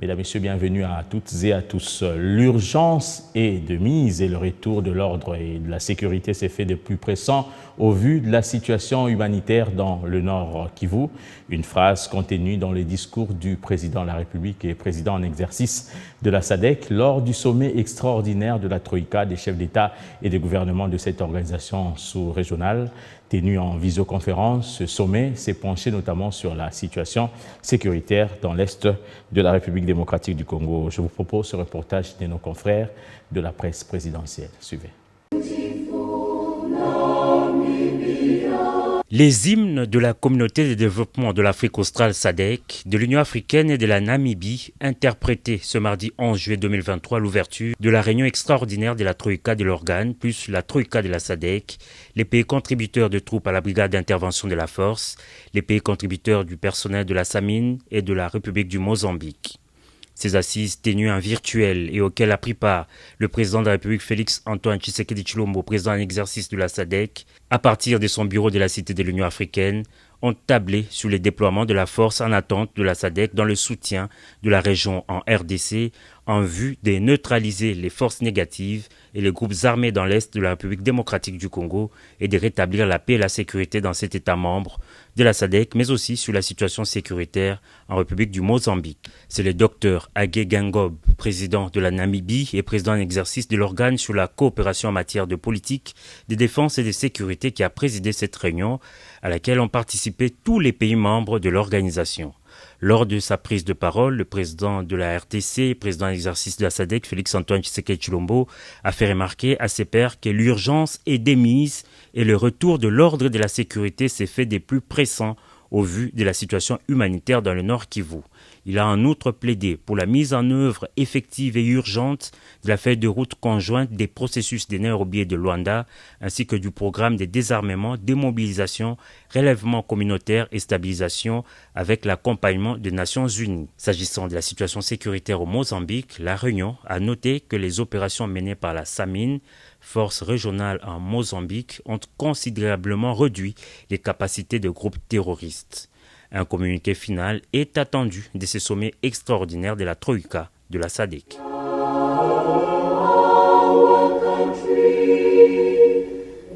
Mesdames, Messieurs, bienvenue à toutes et à tous. L'urgence est de mise et le retour de l'ordre et de la sécurité s'est fait de plus pressant au vu de la situation humanitaire dans le Nord Kivu. Une phrase contenue dans le discours du président de la République et président en exercice de la SADC lors du sommet extraordinaire de la Troïka des chefs d'État et de gouvernement de cette organisation sous-régionale. Tenu en visioconférence, ce sommet s'est penché notamment sur la situation sécuritaire dans l'Est de la République démocratique du Congo. Je vous propose ce reportage de nos confrères de la presse présidentielle. Suivez. Les hymnes de la communauté de développement de l'Afrique australe SADC, de l'Union africaine et de la Namibie, interprétés ce mardi 11 juillet 2023 à l'ouverture de la réunion extraordinaire de la Troïka de l'Organe, plus la Troïka de la SADC, les pays contributeurs de troupes à la brigade d'intervention de la force, les pays contributeurs du personnel de la SAMIN et de la République du Mozambique. Ces assises tenues en virtuel et auxquelles a pris part le président de la République Félix-Antoine Tshisekedi Tshilombo, président en exercice de la SADC, à partir de son bureau de la Cité de l'Union africaine, ont tablé sur les déploiements de la force en attente de la SADC dans le soutien de la région en RDC en vue de neutraliser les forces négatives et les groupes armés dans l'Est de la République démocratique du Congo et de rétablir la paix et la sécurité dans cet État membre de la SADC, mais aussi sur la situation sécuritaire en République du Mozambique. C'est le docteur Agé Gengob, président de la Namibie et président en exercice de l'organe sur la coopération en matière de politique, de défense et de sécurité qui a présidé cette réunion à laquelle ont participé tous les pays membres de l'organisation. Lors de sa prise de parole, le président de la RTC, président en exercice de la SADC, Félix-Antoine Tshisekedi Tshilombo, a fait remarquer à ses pairs que l'urgence est démise et le retour de l'ordre et de la sécurité s'est fait des plus pressants au vu de la situation humanitaire dans le Nord Kivu. Il a en outre plaidé pour la mise en œuvre effective et urgente de la feuille de route conjointe des processus de Nairobi et de Luanda, ainsi que du programme de désarmement, démobilisation, relèvement communautaire et stabilisation avec l'accompagnement des Nations Unies. S'agissant de la situation sécuritaire au Mozambique, la réunion a noté que les opérations menées par la SAMIN, force régionale en Mozambique, ont considérablement réduit les capacités de groupes terroristes. Un communiqué final est attendu de ce sommet extraordinaire de la Troïka de la SADC.